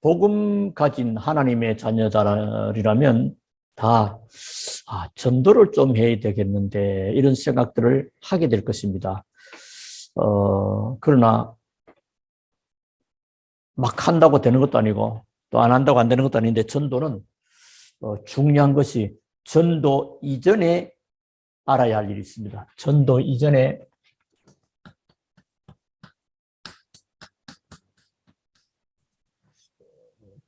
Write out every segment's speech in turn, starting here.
복음 가진 하나님의 자녀들이라면 다 전도를 좀 해야 되겠는데 이런 생각들을 하게 될 것입니다. 그러나 막 한다고 되는 것도 아니고 또 안 한다고 안 되는 것도 아닌데 전도는 중요한 것이 전도 이전에 알아야 할 일이 있습니다. 전도 이전에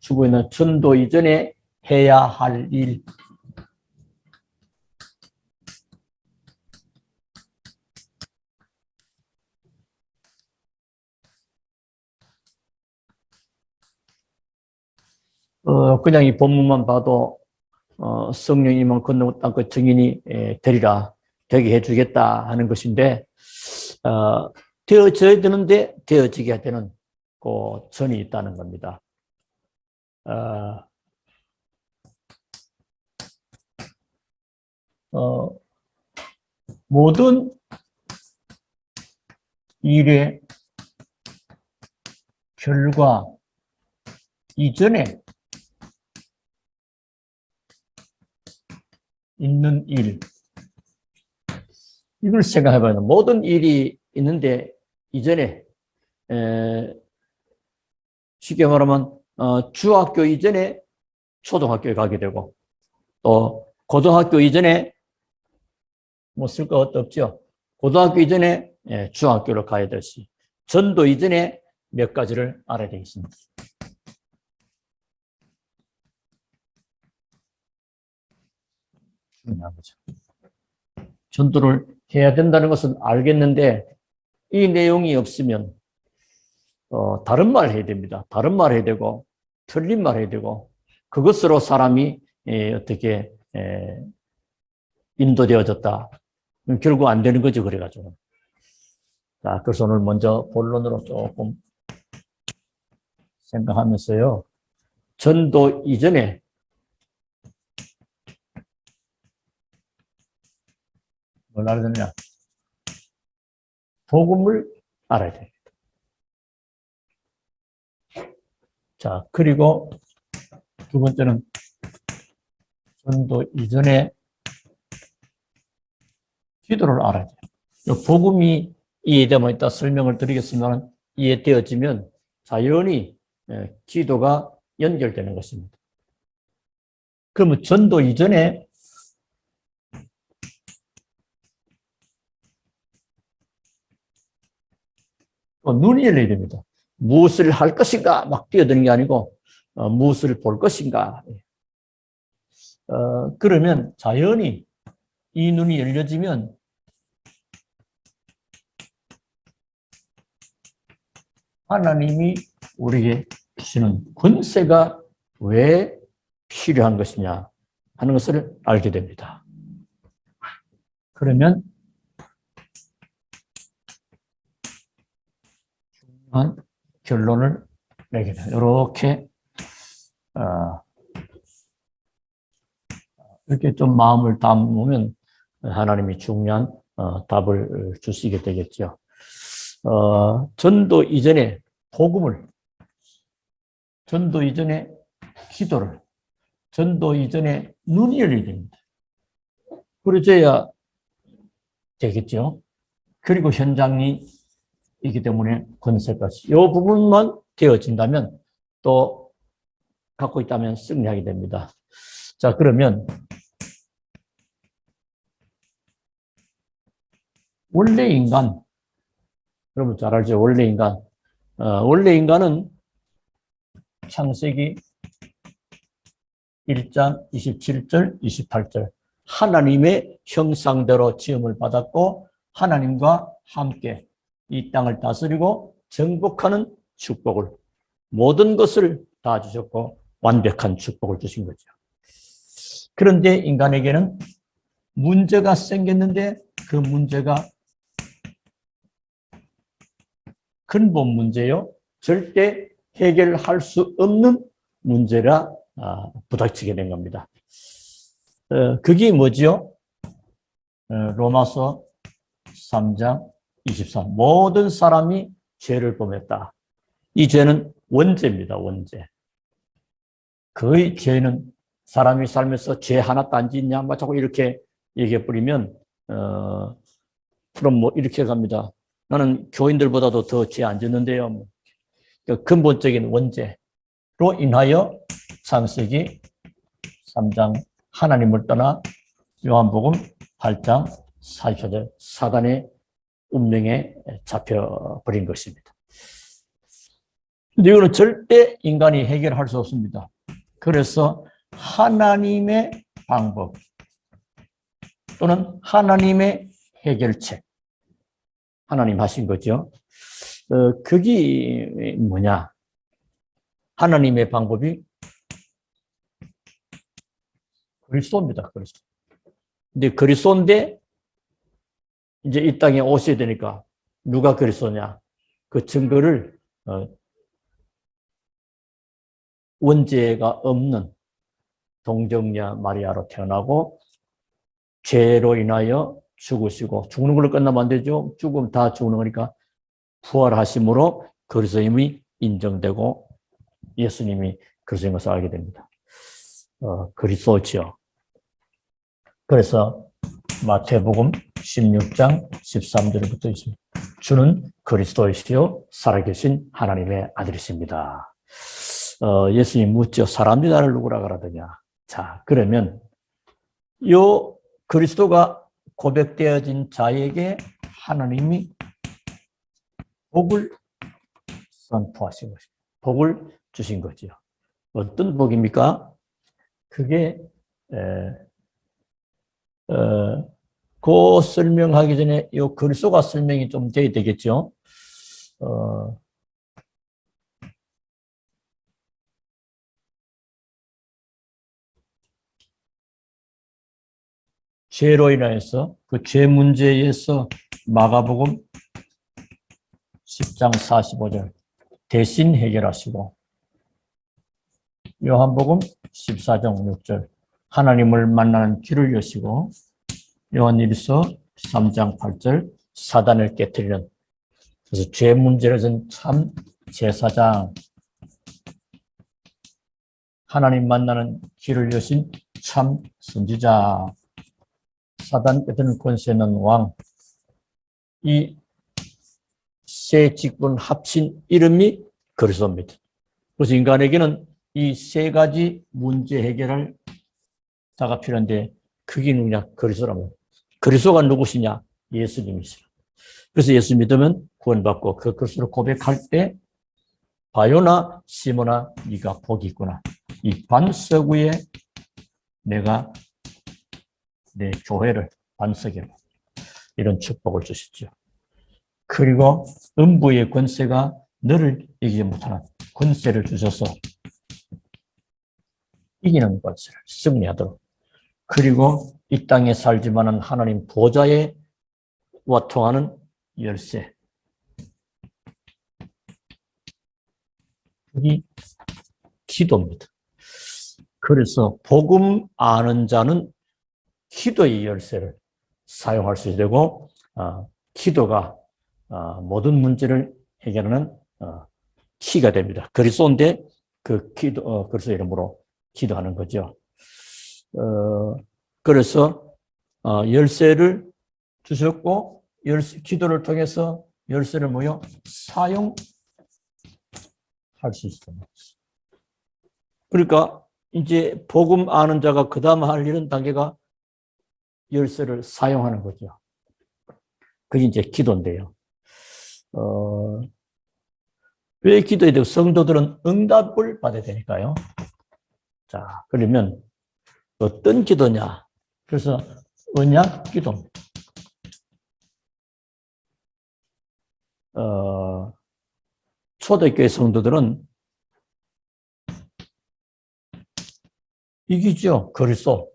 주부에는 전도 이전에 해야 할 일. 그냥 이 본문만 봐도 성령이면 건너고 땅끝 증인이 되리라, 되게 해주겠다 하는 것인데 되어져야 되는데 되어지게 되는 그 전이 있다는 겁니다. 모든 일의 결과 이전에 있는 일, 이걸 생각해봐요. 모든 일이 있는데 이전에 쉽게 말하면 중학교 이전에 초등학교에 가게 되고 또 고등학교 이전에 뭐 쓸 거 없죠. 고등학교 이전에 중학교로 가야 될 시, 전도 이전에 몇 가지를 알아야 되겠습니다. 중요한 거죠. 전도를 해야 된다는 것은 알겠는데 이 내용이 없으면 다른 말 해야 됩니다. 다른 말 해야 되고 틀린 말 해야 되고 그것으로 사람이 어떻게 인도되어졌다. 결국 안 되는 거죠. 그래가지고. 자, 그래서 오늘 먼저 본론으로 조금 생각하면서요. 전도 이전에 뭘 알아야 되느냐? 복음을 알아야 됩니다. 자, 그리고 두 번째는 전도 이전에 기도를 알아야 돼요. 복음이 이해되면 이따 설명을 드리겠지만 이해되어지면 자연히 기도가 연결되는 것입니다. 그러면 전도 이전에 또 눈이 열려야 됩니다. 무엇을 할 것인가 막 뛰어드는 게 아니고 무엇을 볼 것인가. 그러면 자연히 이 눈이 열려지면 하나님이 우리에게 주시는 권세가 왜 필요한 것이냐 하는 것을 알게 됩니다. 그러면 중요한 결론을 내게 돼요. 이렇게 이렇게 좀 마음을 담으면 하나님이 중요한 답을 주시게 되겠죠. 전도 이전에 복음을, 전도 이전에 기도를, 전도 이전에 눈이 열려야 됩니다. 그래야 되겠죠. 그리고 현장이 있기 때문에 권세까지. 이 부분만 되어진다면 또 갖고 있다면 승리하게 됩니다. 자, 그러면 원래 인간, 여러분 잘 알죠? 원래 인간. 원래 인간은 창세기 1장 27절, 28절 하나님의 형상대로 지음을 받았고 하나님과 함께 이 땅을 다스리고 정복하는 축복을, 모든 것을 다 주셨고 완벽한 축복을 주신 거죠. 그런데 인간에게는 문제가 생겼는데 그 문제가 근본 문제요. 절대 해결할 수 없는 문제라 부닥치게 된 겁니다. 그게 뭐지요? 로마서 3장 23. 모든 사람이 죄를 범했다. 이 죄는 원죄입니다. 원죄. 거의 죄는 사람이 살면서 죄 하나도 안 짓냐? 막 자꾸 이렇게 얘기해 버리면, 그럼 뭐 이렇게 갑니다. 나는 교인들보다도 더 죄 안 짓는데요. 그 근본적인 원죄로 인하여 창세기 3장 하나님을 떠나 요한복음 8장 44절 사단의 운명에 잡혀버린 것입니다. 근데 이거는 절대 인간이 해결할 수 없습니다. 그래서 하나님의 방법 또는 하나님의 해결책, 하나님 하신 거죠. 그게 뭐냐? 하나님의 방법이 그리스도입니다. 그리스도. 근데 그리스도인데 이제 이 땅에 오셔야 되니까 누가 그리스도냐? 그 증거를 원죄가 없는 동정녀 마리아로 태어나고 죄로 인하여 죽으시고, 죽는 걸로 끝나면 안 되죠. 죽으면 다 죽는 거니까 부활하심으로 그리스도임이 인정되고 예수님이 그리스도인 것을 알게 됩니다. 그리스도지요. 그래서 마태복음 16장 13절부터 있습니다. 주는 그리스도이시요 살아계신 하나님의 아들이십니다. 예수님 묻죠. 사람들이 나를 누구라 그러더냐. 자, 그러면 요 그리스도가 고백되어진 자에게 하나님이 복을 선포하신 것입니다. 복을 주신 거죠. 어떤 복입니까? 그게 그 설명하기 전에 요 그리스도가 설명이 좀 돼야 되겠죠. 죄로 인하여서 그 죄 문제에서 마가복음 10장 45절 대신 해결하시고, 요한복음 14장 6절 하나님을 만나는 길을 여시고, 요한일서 3장 8절 사단을 깨뜨리는, 그래서 죄 문제를 전 참 제사장, 하나님 만나는 길을 여신 참 선지자, 사단 깨뜨리는 권세 있는 왕, 이 세 직분 합친 이름이 그리스도입니다. 그래서 인간에게는 이 세 가지 문제 해결할 자가 필요한데, 그게 누구냐? 그리스도라면. 그리스도가 누구시냐? 예수님이시라. 그래서 예수 믿으면 구원받고, 그 그리스도를 고백할 때 바요나 시모나 네가 복이 있구나. 이 반석 위에 내가 내 교회를 반석이라, 이런 축복을 주시죠. 그리고 음부의 권세가 너를 이기지 못하는 권세를 주셔서 이기는 권세를 승리하도록, 그리고 이 땅에 살지만은 하나님 보좌에 통하는 열쇠, 그게 기도입니다. 그래서 복음 아는 자는 기도의 열쇠를 사용할 수 되고, 기도가 모든 문제를 해결하는 키가 됩니다. 그리스도인데 그 그리스도 이름으로 기도하는 거죠. 그래서 열쇠를 주셨고, 기도를 통해서 열쇠를 사용할 수 있습니다. 그러니까 이제 복음 아는 자가 그 다음 할 일은 단계가 열쇠를 사용하는 거죠. 그게 이제 기도인데요. 왜 기도해야 되고, 성도들은 응답을 받아야 되니까요. 자, 그러면 어떤 기도냐? 그래서 언약 기도입니다. 초대교회 성도들은 이기죠. 그리스도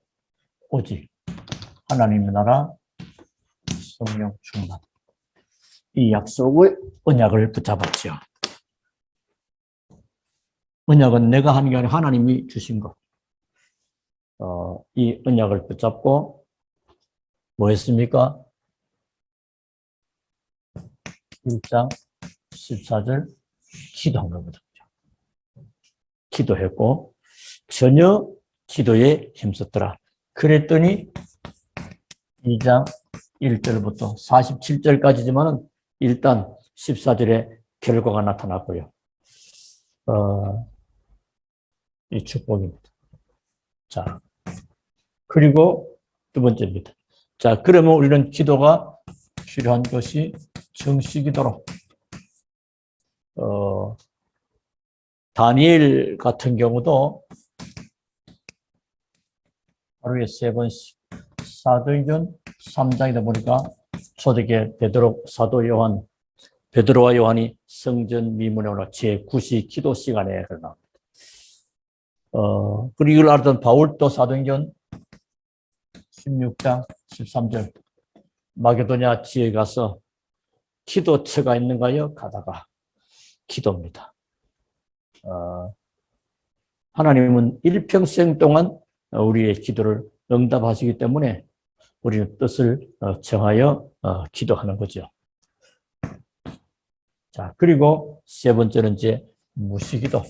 오직 하나님의 나라 성령 충만, 이 약속의 언약을 붙잡았죠. 언약은 내가 하는 게 아니라 하나님이 주신 것. 이 언약을 붙잡고 뭐 했습니까? 1장 14절 기도한 겁니다. 기도했고, 전혀 기도에 힘썼더라. 그랬더니 2장 1절부터 47절까지지만은 일단 14절에 결과가 나타났고요. 이 축복입니다. 자, 그리고 두 번째입니다. 자, 그러면 우리는 기도가 필요한 것이 정식이도록 다니엘 같은 경우도 하루에 3번씩 사도행전 3장이다 보니까 초대교회 베드로와 요한이 성전 미문에 올라 제9시 기도 시간에 흘러나옵니다. 그리고 이걸 알던 바울도 사도행전 16장 13절 마게도냐 지에 가서 기도처가 있는가요? 가다가 기도입니다. 하나님은 일평생 동안 우리의 기도를 응답하시기 때문에 우리는 뜻을 정하여 기도하는 거죠. 자, 그리고 세 번째는 이제 무시기도.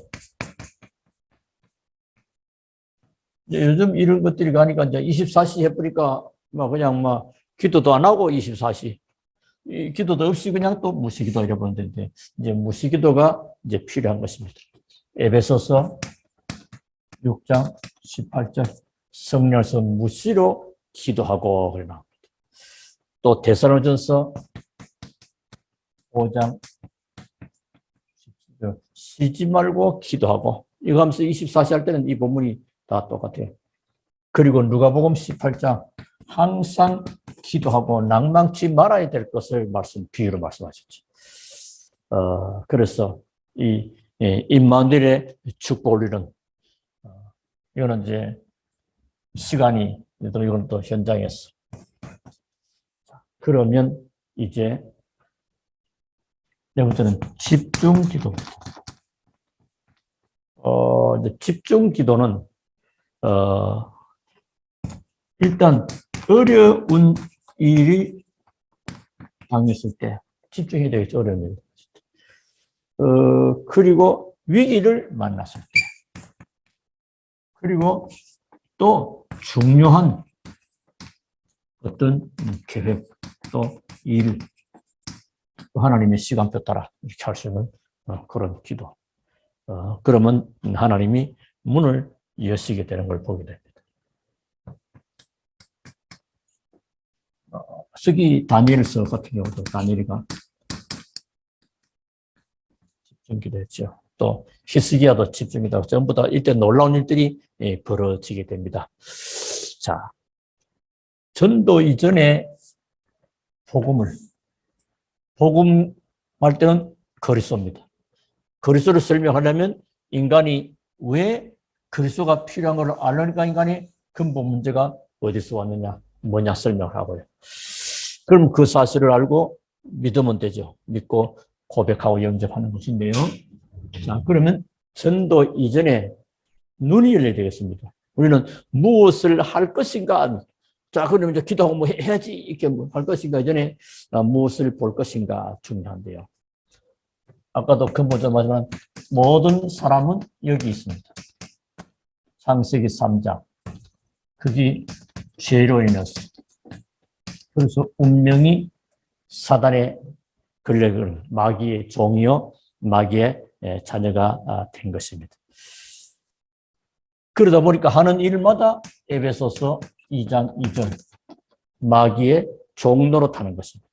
요즘 이런 것들이 가니까 이제 24시 해버리니까 그냥 기도도 안 하고 24시. 기도도 없이 그냥 또 무시기도 이러는데 이제 무시기도가 이제 필요한 것입니다. 에베소서 6장 18절 성령께서 무시로 기도하고 그러나 또 데살로니가전서 5장 17절 쉬지 말고 기도하고 이거 하면서 24시 할 때는 이 본문이 다 똑같아요. 그리고 누가복음 18장 항상 기도하고 낭망치 말아야 될 것을 비유로 말씀하셨죠. 그래서 이 임마누엘의 축복을 이룬 이거는 이제 시간이 이건 또 현장에서 그러면 이제 네 번째는 집중 기도. 집중 기도는 일단 어려운 일이 당했을 때 집중이 되겠죠. 어려운 일. 그리고 위기를 만났을 때. 그리고 또 중요한 어떤 계획, 또 일, 또 하나님의 시간표 따라 이렇게 할 수 있는 그런 기도. 그러면 하나님이 문을 여시게 되는 걸 보게 됩니다. 서기 다니엘서 같은 경우도 다니엘이가 집중기도했죠. 또 히스기야도 집중기도 전부 다 이때 놀라운 일들이 벌어지게 됩니다. 자, 전도 이전에 복음할 때는 그리스도입니다. 그리스도를 설명하려면 인간이 왜 그리스도가 필요한 걸 알려니까 인간이 근본 문제가 어디서 왔느냐, 뭐냐 설명을 하고요. 그럼 그 사실을 알고 믿으면 되죠. 믿고 고백하고 영접하는 것인데요. 자, 그러면 전도 이전에 눈이 열려야 되겠습니다. 우리는 무엇을 할 것인가? 자, 그러면 이제 기도하고 뭐 해야지 이렇게 할 것인가 이전에 무엇을 볼 것인가 중요한데요. 아까도 근본적으로 모든 사람은 여기 있습니다. 창세기 3장. 그게 죄로 인해서. 그래서 운명이 사단의 권력을 마귀의 종이요 마귀의 자녀가 된 것입니다. 그러다 보니까 하는 일마다 에베소서 2장 2절 마귀의 종로로 타는 것입니다.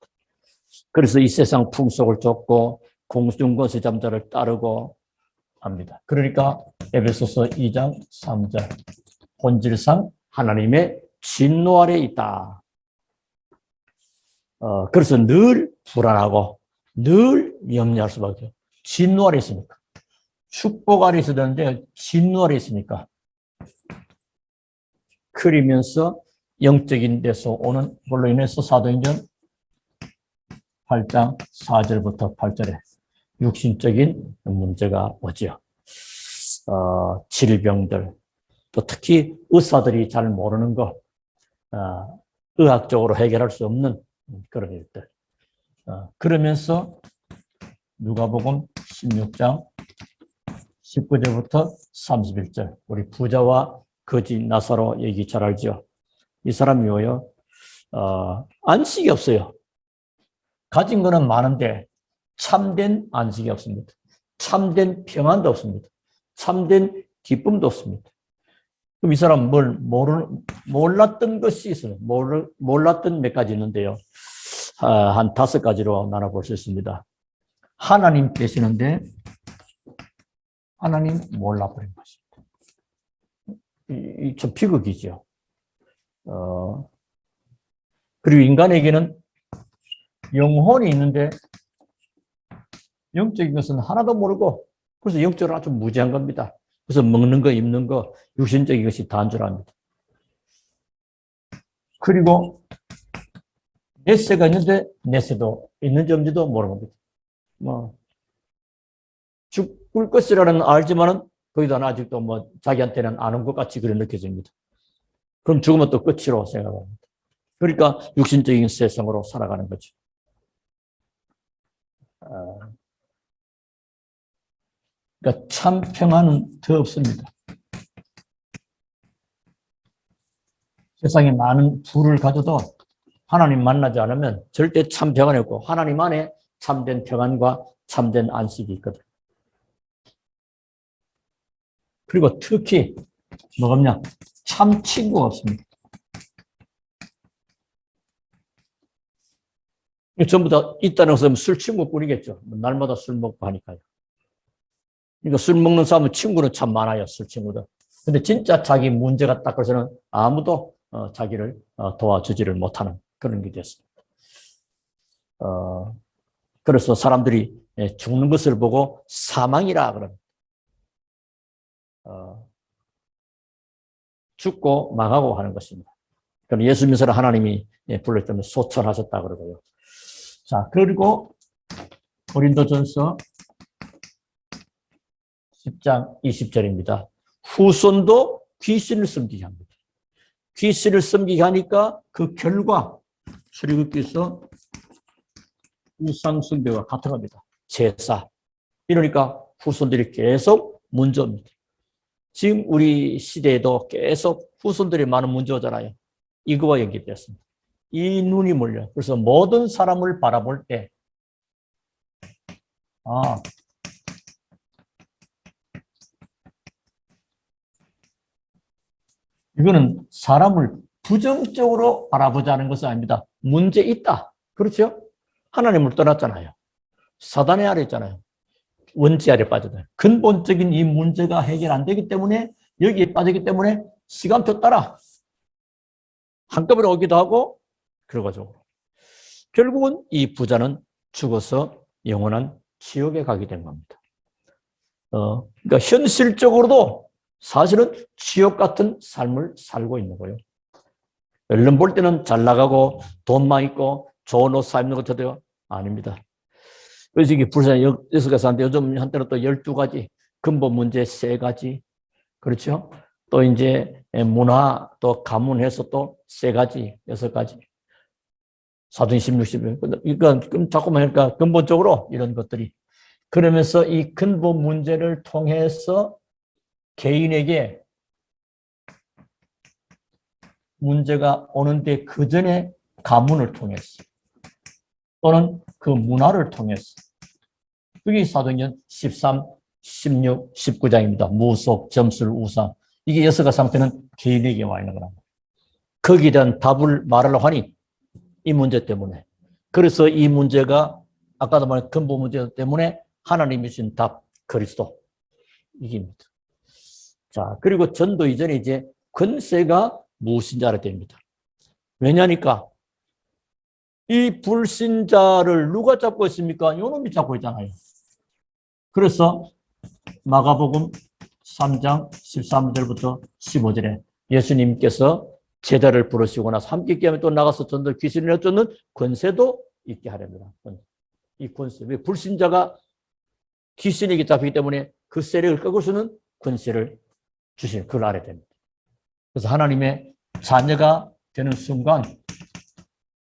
그래서 이 세상 풍속을 쫓고 공중권세 잠자를 따르고 합니다. 그러니까 에베소서 2장 3절 본질상 하나님의 진노 아래 있다. 그래서 늘 불안하고 늘 염려할 수밖에 없어요. 진노 아래 있으니까. 축복 아래 있어야 되는데 진노 아래 있으니까. 그러면서 영적인 데서 오는 걸로 인해서 사도행전 8장 4절부터 8절에 육신적인 문제가 오죠. 질병들, 또 특히 의사들이 잘 모르는 것, 의학적으로 해결할 수 없는 그런 일들. 그러면서 누가복음 16장 19절부터 31절. 우리 부자와 거지 나사로 얘기 잘 알죠? 이 사람이 뭐예요? 안식이 없어요. 가진 거는 많은데 참된 안식이 없습니다. 참된 평안도 없습니다. 참된 기쁨도 없습니다. 그럼 이 사람 몰랐던 것이 있어요. 몰랐던 몇 가지 있는데요. 한 5가지로 나눠볼 수 있습니다. 하나님 되시는데 하나님 몰라버린 것입니다. 좀 비극이죠. 그리고 인간에게는 영혼이 있는데 영적인 것은 하나도 모르고 그래서 영적으로 아주 무지한 겁니다. 그래서 먹는 거, 입는 거, 육신적인 것이 다인 줄 압니다. 그리고 넷세가 있는데 넷세도 있는지 없는지도 모릅니다. 죽을 것이라는 알지만은 거기다 아직도 자기한테는 아는 것 같이 그래 느껴집니다. 그럼 죽으면 또 끝이라고 생각합니다. 그러니까 육신적인 세상으로 살아가는 거죠. 그러니까 참 평안은 더 없습니다. 세상에 많은 부를 가져도 하나님 만나지 않으면 절대 참 평안이 없고 하나님 안에 참된 평안과 참된 안식이 있거든. 그리고 특히 뭐냐? 참 친구가 없습니다. 전부 다 있다는 것은 술 친구뿐이겠죠. 날마다 술 먹고 하니까요. 그러니까 술 먹는 사람은 친구는 참 많아요. 술 친구들. 근데 진짜 자기 문제가 딱 그래서는 아무도 자기를 도와주지를 못하는 그런 게 됐습니다. 그래서 사람들이 죽는 것을 보고 사망이라 그럽니다. 죽고 망하고 하는 것입니다. 그럼 예수 믿으라 하나님이 불렀기 때문에 소천하셨다 그러고요. 자, 그리고 고린도전서 10장 20절입니다. 후손도 귀신을 섬기게 합니다. 귀신을 섬기게 하니까 그 결과 출애굽기서 우상숭배와 같은 겁니다. 제사. 이러니까 후손들이 계속 문제 옵니다. 지금 우리 시대에도 계속 후손들이 많은 문제 오잖아요. 이거와 연결되었습니다. 이 눈이 몰려. 그래서 모든 사람을 바라볼 때 이거는 사람을 부정적으로 바라보자는 것은 아닙니다. 문제 있다. 그렇죠? 하나님을 떠났잖아요. 사단의 아래 있잖아요. 원죄 아래 빠졌다. 근본적인 이 문제가 해결 안 되기 때문에 여기에 빠지기 때문에 시간표 따라 한꺼번에 오기도 하고 결과적으로 결국은 이 부자는 죽어서 영원한 지옥에 가게 된 겁니다. 그러니까 현실적으로도 사실은 지옥 같은 삶을 살고 있는 거예요. 얼른 볼 때는 잘 나가고 돈만 있고 좋은 옷 사 입는 것 같아요. 아닙니다. 그래서 이게 불쌍한 6가지인데 요즘 한때는 또 12가지, 근본 문제 3가지, 그렇죠? 또 이제 문화, 또 가문해서 또 3가지, 6가지. 사도행 16, 11. 그러니까 자꾸만 하니까 근본적으로 이런 것들이. 그러면서 이 근본 문제를 통해서 개인에게 문제가 오는데 그 전에 가문을 통해서 또는 그 문화를 통해서 그게 사도행전 13, 16, 19장입니다. 무속, 점술, 우상. 이게 6가지 상태는 개인에게 와 있는 거랍니다. 거기에 대한 답을 말하려고 하니 이 문제 때문에. 그래서 이 문제가 아까도 말한 근본 문제 때문에 하나님이 주신 답, 그리스도. 이깁니다. 자, 그리고 전도 이전에 이제 권세가 무엇인지 알아야 됩니다. 왜냐니까 이 불신자를 누가 잡고 있습니까? 요놈이 잡고 있잖아요. 그래서 마가복음 3장 13절부터 15절에 예수님께서 제자를 부르시고 나서 함께 있게 또 나가서 전도 귀신을 쫓는 권세도 있게 하렵니다. 이 권세. 왜 불신자가 귀신에게 잡히기 때문에 그 세력을 꺾을 수 있는 권세를 주신 그걸 알아야 됩니다. 그래서 하나님의 자녀가 되는 순간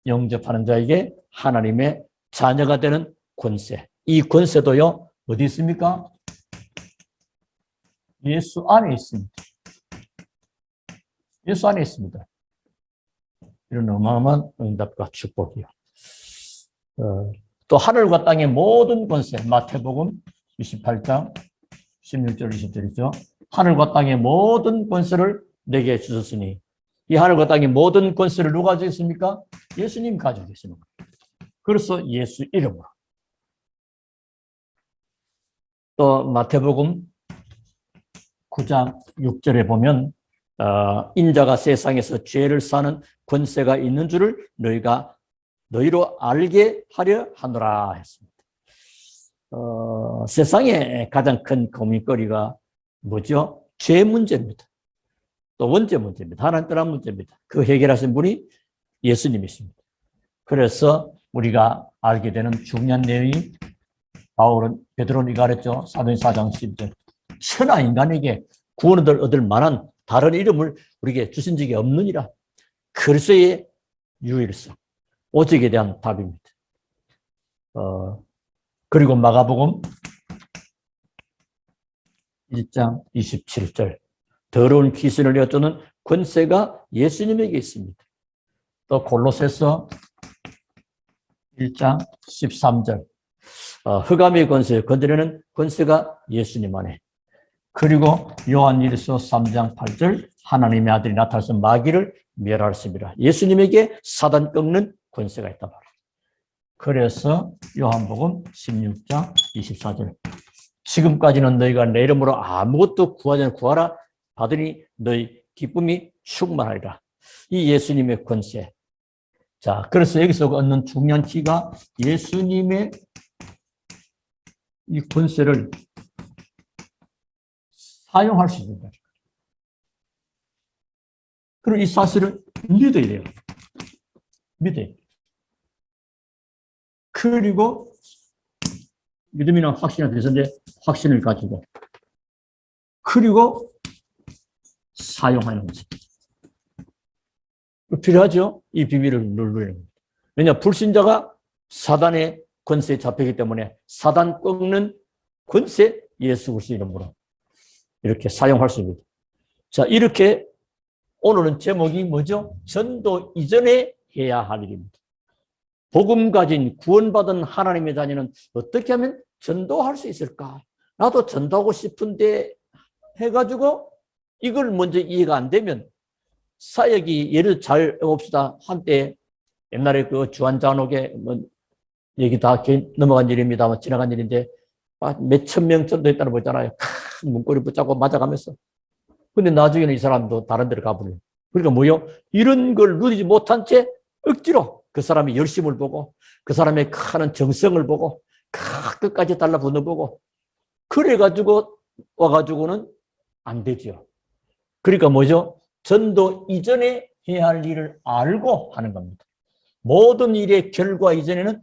영접하는 자에게 하나님의 자녀가 되는 권세. 이 권세도요, 어디 있습니까? 예수 안에 있습니다. 예수 안에 있습니다. 이런 어마어마한 응답과 축복이요. 또 하늘과 땅의 모든 권세, 마태복음 28장 16절 20절이죠. 하늘과 땅의 모든 권세를 내게 주셨으니, 이 하늘과 땅의 모든 권세를 누가 가지고 있습니까? 예수님 가지고 계시는 거예요. 그래서 예수 이름으로. 또 마태복음 9장 6절에 보면 인자가 세상에서 죄를 사는 권세가 있는 줄을 너희로 알게 하려 하노라 했습니다. 세상에 가장 큰 고민거리가 뭐죠? 죄 문제입니다. 또 원죄 문제입니다. 하나님 떠난 문제입니다. 그 해결하신 분이 예수님이십니다. 그래서 우리가 알게 되는 중요한 내용이 베드로는 이거 가르쳤죠. 사도행 4장 10절. 천하 인간에게 구원을 얻을 만한 다른 이름을 우리에게 주신 적이 없느니라. 그리스도의 유일성, 오직에 대한 답입니다. 그리고 마가복음 1장 27절. 더러운 귀신을 내어쫓는 권세가 예수님에게 있습니다. 또 골로새서 1장 13절. 흑암의 권세, 건드리는 권세가 예수님 안에. 그리고 요한일서 3장 8절. 하나님의 아들이 나타나서 마귀를 멸하였습니다. 예수님에게 사단 꺾는 권세가 있단 말이에요. 그래서 요한복음 16장 24절. 지금까지는 너희가 내 이름으로 아무것도 구하지 않고 구하라 받으니 너희 기쁨이 충만하리라. 이 예수님의 권세. 자, 그래서 여기서 얻는 중요한 키가 예수님의 이 권세를 사용할 수 있는 거죠. 그리고 이 사실을 믿어야 돼요. 믿어야 돼요. 그리고 믿음이나 확신이 되는데 확신을 가지고 그리고 사용하는 거죠. 필요하죠? 이 비밀을 누르는 겁니다. 왜냐, 불신자가 사단의 권세에 잡히기 때문에 사단 꺾는 권세 예수 그리스도 이름으로 이렇게 사용할 수 있습니다. 자, 이렇게 오늘은 제목이 뭐죠? 전도 이전에 해야 할 일입니다. 복음 가진 구원받은 하나님의 자녀는 어떻게 하면 전도할 수 있을까? 나도 전도하고 싶은데 해가지고 이걸 먼저 이해가 안 되면 사역이 예를 잘 봅시다. 한때 옛날에 그 주한장로계 얘기 다 넘어간 일입니다. 지나간 일인데 몇천 명 전도했다는 거 있잖아요. 큰 문고리 붙잡고 맞아가면서. 근데 나중에는 이 사람도 다른 데로 가버려요. 그러니까 뭐요? 이런 걸 누리지 못한 채 억지로 그 사람의 열심을 보고 그 사람의 큰 정성을 보고 끝까지 달라붙는 보고 그래가지고 와가지고는 안 되죠. 그러니까 뭐죠? 전도 이전에 해야 할 일을 알고 하는 겁니다. 모든 일의 결과 이전에는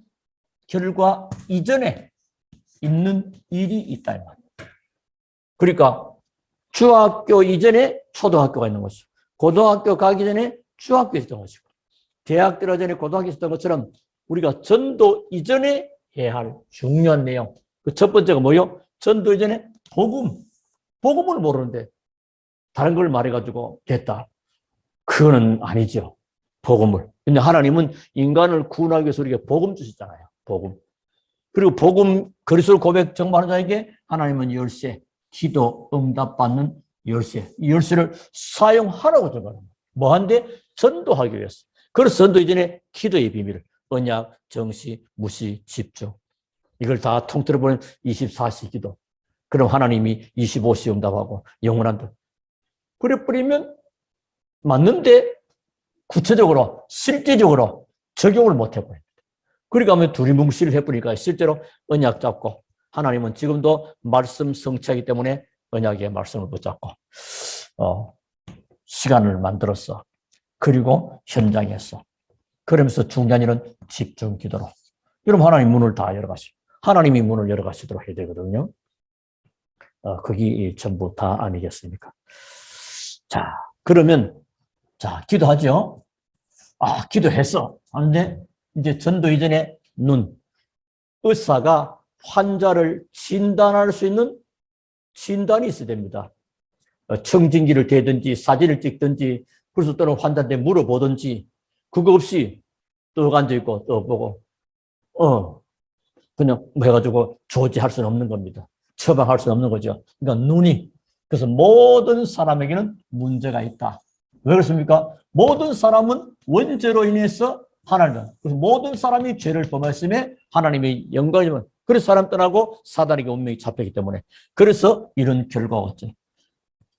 결과 이전에 있는 일이 있다. 그러니까 중학교 이전에 초등학교가 있는 것이고 고등학교 가기 전에 중학교 있었던 것이고 대학 들어가기 전에 고등학교 있었던 것처럼 우리가 전도 이전에 해야 할 중요한 내용. 그 첫 번째가 뭐요? 전도 이전에 복음을 모르는데 다른 걸 말해가지고 됐다. 그거는 아니죠. 복음을. 근데 하나님은 인간을 구원하기 위해서 우리에게 복음 주셨잖아요. 복음. 그리고 복음 그리스도 고백 정말하는 자에게 하나님은 열쇠, 기도 응답받는 열쇠. 이 열쇠를 사용하라고 정말합니다. 뭐한데? 전도하기 위해서. 그래서 전도 이전에 기도의 비밀을 언약, 정시, 무시, 집중. 이걸 다 통틀어보는 24시 기도. 그럼 하나님이 25시 응답하고 영원한 듯. 그래 버리면 맞는데 구체적으로 실제적으로 적용을 못 해버립니다. 그러니까 하면 두리뭉실을 해버리니까 실제로 언약 잡고 하나님은 지금도 말씀 성취하기 때문에 언약의 말씀을 붙잡고 시간을 만들었어. 그리고 현장에서 그러면서 중요한 일은 집중 기도로. 그럼 하나님 문을 다 열어가시고 하나님이 문을 열어가시도록 해야 되거든요. 그게 전부 다 아니겠습니까? 자, 그러면 자, 기도하죠. 기도했어. 그런데 이제 전도 이전에 의사가 환자를 진단할 수 있는 진단이 있어야 됩니다. 청진기를 대든지 사진을 찍든지 그래서 또는 환자한테 물어보든지 그거 없이 떡 앉아있고 떡 보고 그냥 뭐 해가지고 조치할 수는 없는 겁니다. 처방할 수는 없는 거죠. 그러니까 눈이 그래서 모든 사람에게는 문제가 있다. 왜 그렇습니까? 모든 사람은 원죄로 인해서 하나님, 그래서 모든 사람이 죄를 범했음에 하나님의 영광이면 그래서 사람 떠나고 사단에게 운명이 잡혔기 때문에 그래서 이런 결과가 왔죠.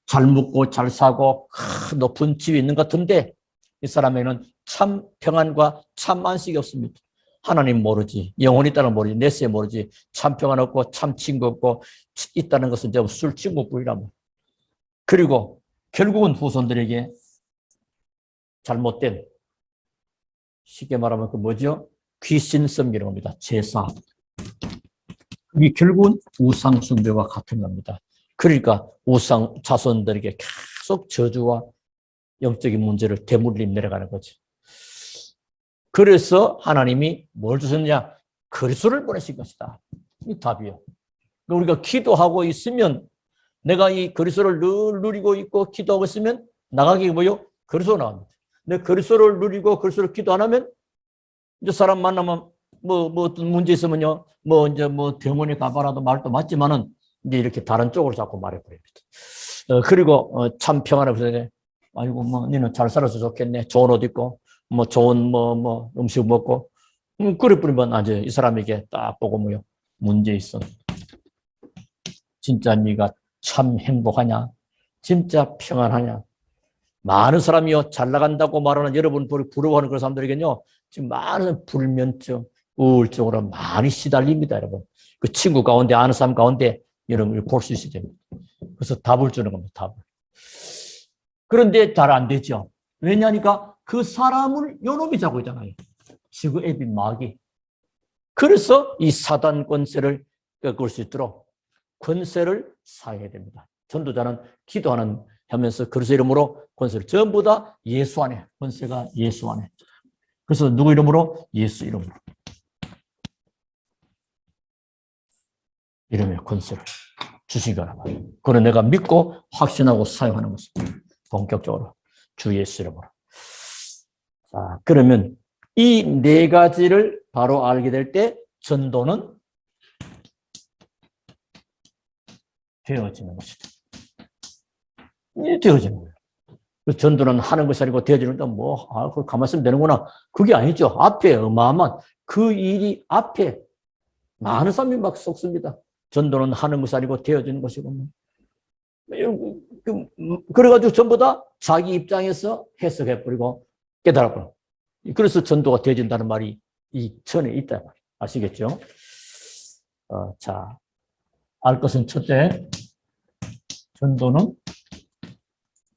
잘 먹고 잘 사고 높은 집이 있는 것 같은데 이 사람에게는 참 평안과 참 안식이 없습니다. 하나님 모르지, 영혼이 있다는 모르지, 내세 모르지, 참 평안 없고 참 친구 없고 있다는 것은 전부 술 친구뿐이라면. 그리고 결국은 후손들에게 잘못된 쉽게 말하면 그 뭐죠? 귀신 섬기는 겁니다. 제사. 그게 결국은 우상 숭배와 같은 겁니다. 그러니까 우상 자손들에게 계속 저주와 영적인 문제를 대물림 내려가는 거죠. 그래서 하나님이 뭘 주셨냐? 그리스도를 보내신 것이다. 이 답이에요. 우리가 기도하고 있으면 내가 이 그리스도를 늘 누리고 있고 기도하고 있으면 나가게 뭐요? 그리스도 나옵니다. 근데 그리스도를 누리고 그리스도를 기도 안 하면 이제 사람 만나면 뭐 어떤 문제 있으면요. 이제 병원에 가봐라도 말도 맞지만은 이제 이렇게 다른 쪽으로 자꾸 말해버립니다. 그리고 참 평안해 보세요. 아이고 너는 잘 살아서 좋겠네. 좋은 옷 입고 좋은 음식 먹고 그래 뿌리면 아주 이 사람에게 딱 보고 뭐요. 문제 있어. 진짜 네가 참 행복하냐? 진짜 평안하냐? 많은 사람이요 잘 나간다고 말하는 여러분 부러워하는 그런 사람들에게는요 지금 많은 불면증, 우울증으로 많이 시달립니다, 여러분. 그 친구 가운데 아는 사람 가운데 여러분이 볼 수 있어야 됩니다. 그래서 답을 주는 겁니다, 답을. 그런데 잘 안 되죠. 왜냐하니까 그 사람을 요놈이 잡고 있잖아요. 지구 앱이 마귀. 그래서 이 사단 권세를 꺾을 수 있도록 권세를 사용해야 됩니다. 전도자는 기도하는 하면서 그리스도 이름으로 권세를 전부 다 예수 안에 권세가 예수 안에. 그래서 누구 이름으로? 예수 이름으로. 이름의 권세를 주신 거란 말이에요. 그걸 내가 믿고 확신하고 사용하는 것입니다. 본격적으로 주 예수 이름으로. 자, 그러면 이 네 가지를 바로 알게 될 때 전도는 되어지는 것이다. 되어지는 거예요. 전도는 하는 것이 아니고 되어지는 건 그걸 가만히 있으면 되는구나. 그게 아니죠. 앞에 어마어마한 그 일이 앞에 많은 사람이 막 속습니다. 전도는 하는 것이 아니고 되어지는 것이고. 그래가지고 전부 다 자기 입장에서 해석해버리고 깨달아버리고. 그래서 전도가 되어진다는 말이 이 전에 있다. 아시겠죠? 자, 알 것은 첫째, 전도는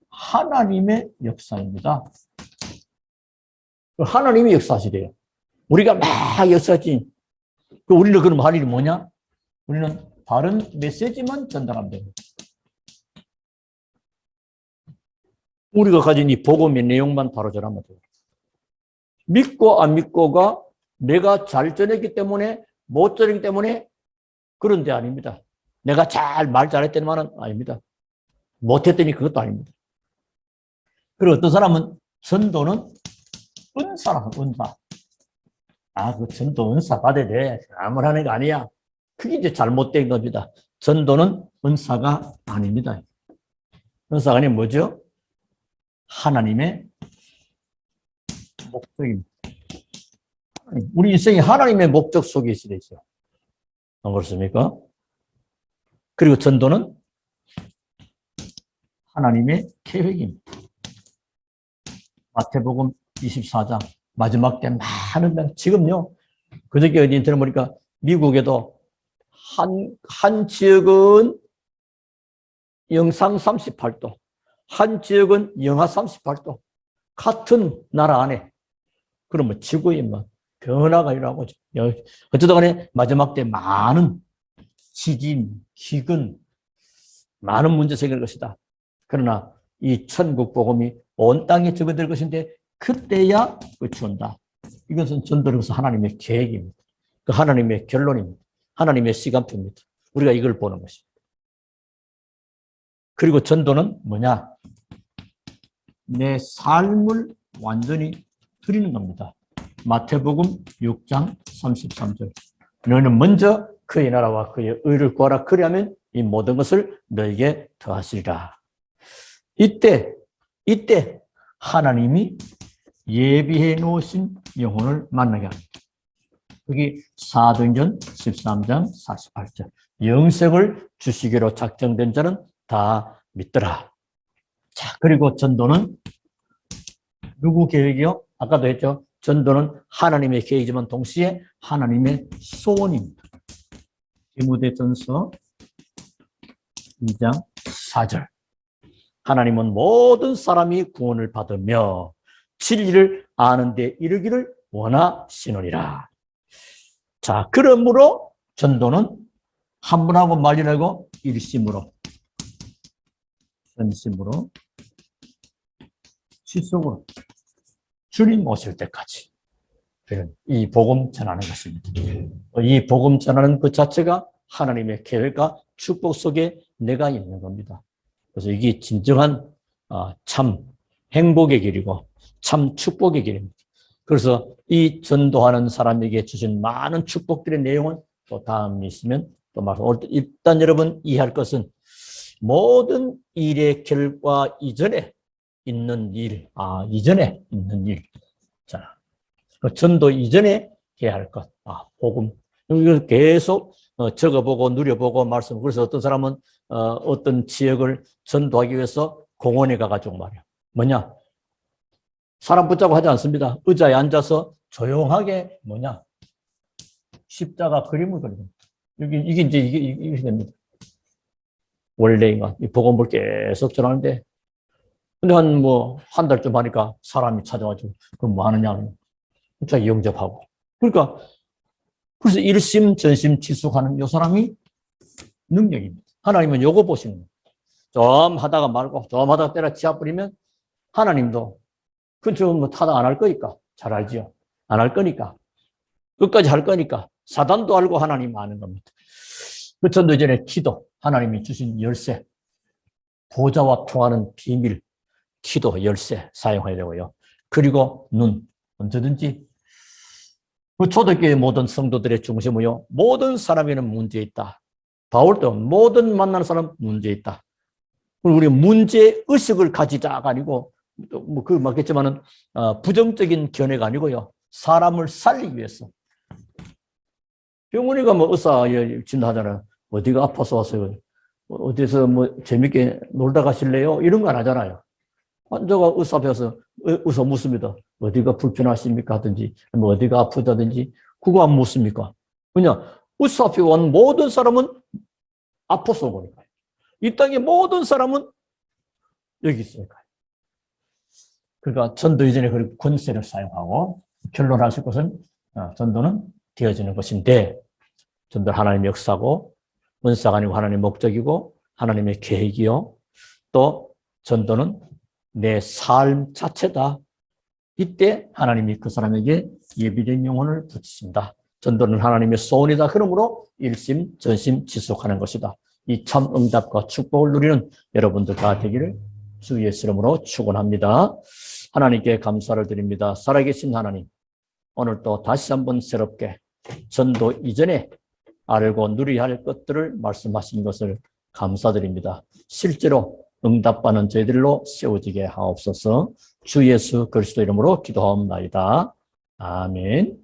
하나님의 역사입니다. 하나님이 역사하시래요. 우리가 막 역사하지. 우리는 그럼 할 일이 뭐냐? 우리는 바른 메시지만 전달하면 됩니다. 우리가 가진 이 복음의 내용만 바로 전하면 돼요. 믿고 안 믿고가 내가 잘 전했기 때문에 못 전했기 때문에 그런 데 아닙니다. 내가 말 잘했더니만은 아닙니다. 못했더니 그것도 아닙니다. 그리고 어떤 사람은 전도는 은사라고 은사. 그 전도 은사 받아야 돼. 아무나 하는 거 아니야. 그게 이제 잘못된 겁니다. 전도는 은사가 아닙니다. 은사가 아니면 뭐죠? 하나님의 목적입니다. 우리 인생이 하나님의 목적 속에 있어야 되죠. 안 그렇습니까? 그리고 전도는 하나님의 계획입니다. 마태복음 24장 마지막 때 많은 명 지금요. 그저께 어디 인터넷 보니까 미국에도 한 지역은 영상 38도, 한 지역은 영하 38도. 같은 나라 안에. 그러면 지구에 변화가 일어나고 어쩌다 간에 마지막 때 많은 지진, 기근, 많은 문제 생길 것이다. 그러나 이 천국 복음이 온 땅에 적어질 것인데 그때야 끝이 온다. 이것은 전도로서 하나님의 계획입니다. 그 하나님의 결론입니다. 하나님의 시간표입니다. 우리가 이걸 보는 것입니다. 그리고 전도는 뭐냐? 내 삶을 완전히 드리는 겁니다. 마태복음 6장 33절. 너는 먼저 그의 나라와 그의 의를 구하라. 그리하면 이 모든 것을 너에게 더하시리라. 이때 하나님이 예비해 놓으신 영혼을 만나게 합니다. 여기 사도행전 13장 48절. 영생을 주시기로 작정된 자는 다 믿더라. 자, 그리고 전도는 누구 계획이요? 아까도 했죠. 전도는 하나님의 계획이지만 동시에 하나님의 소원입니다. 디모데전서 2장 4절. 하나님은 모든 사람이 구원을 받으며 진리를 아는 데 이르기를 원하시느니라. 자, 그러므로 전도는 한 번 하고 말지 말고 일심으로, 전심으로, 지속으로 주님 오실 때까지 이 복음 전하는 것입니다. 이 복음 전하는 그 자체가 하나님의 계획과 축복 속에 내가 있는 겁니다. 그래서 이게 진정한 참 행복의 길이고 참 축복의 길입니다. 그래서 이 전도하는 사람에게 주신 많은 축복들의 내용은 또 다음에 있으면 또 말씀. 일단 여러분 이해할 것은 모든 일의 결과 이전에 있는 일, 이전에 있는 일. 자, 그 전도 이전에 해야 할 것, 복음. 이걸 계속 적어보고 누려보고 말씀. 그래서 어떤 사람은 어떤 지역을 전도하기 위해서 공원에 가가지고 말이야. 뭐냐? 사람 붙잡고 하지 않습니다. 의자에 앉아서 조용하게 뭐냐? 십자가 그림을 그립니다. 이게 됩니다. 원래 이 복음을 계속 전하는데, 근데 한 달쯤 하니까 사람이 찾아와가지고, 그럼 뭐 하느냐? 자기 영접하고. 그러니까, 그래서 일심, 전심, 지속하는 이 사람이 능력입니다. 하나님은 요거 보시는 거예요. 좀 하다가 말고, 좀 하다가 때려 치아뿌리면, 하나님도, 그건 좀 타다 안 할 거니까. 잘 알지요? 안 할 거니까. 끝까지 할 거니까. 사단도 알고 하나님 아는 겁니다. 그 전도 이전에 기도, 하나님이 주신 열쇠, 보좌와 통하는 비밀, 기도 열쇠 사용해야 되고요. 그리고 눈, 언제든지 그 초대교회 모든 성도들의 중심이요. 모든 사람에는 문제 있다. 바울도 모든 만나는 사람 문제 있다. 우리 문제 의식을 가지자가 아니고 그 맞겠지만은 부정적인 견해가 아니고요. 사람을 살리기 위해서. 병원에 가면 의사 진단하잖아요. 어디가 아파서 왔어요. 어디서 재밌게 놀다 가실래요? 이런 거 안 하잖아요. 환자가 의사 앞에서 의사 묻습니다. 어디가 불편하십니까? 하든지, 어디가 아프다든지, 그거 안 묻습니까? 그냥 의사 앞에 온 모든 사람은 아파서 오니까요. 이 땅의 모든 사람은 여기 있으니까요. 그러니까 전도 이전에 그 권세를 사용하고 결론하실 것은 전도는 되어지는 것인데, 전도는 하나님의 역사고, 은사가 아니고 하나님의 목적이고, 하나님의 계획이요. 또 전도는 내 삶 자체다. 이때 하나님이 그 사람에게 예비된 영혼을 붙이신다. 전도는 하나님의 소원이다. 그러므로 일심, 전심, 지속하는 것이다. 이 참 응답과 축복을 누리는 여러분들 다 되기를 주 예수 이름으로 축원합니다. 하나님께 감사를 드립니다. 살아계신 하나님, 오늘 또 다시 한번 새롭게 전도 이전에 알고 누려야 할 것들을 말씀하신 것을 감사드립니다. 실제로 응답받는 저희들로 세워지게 하옵소서. 주 예수 그리스도 이름으로 기도하옵나이다. 아멘.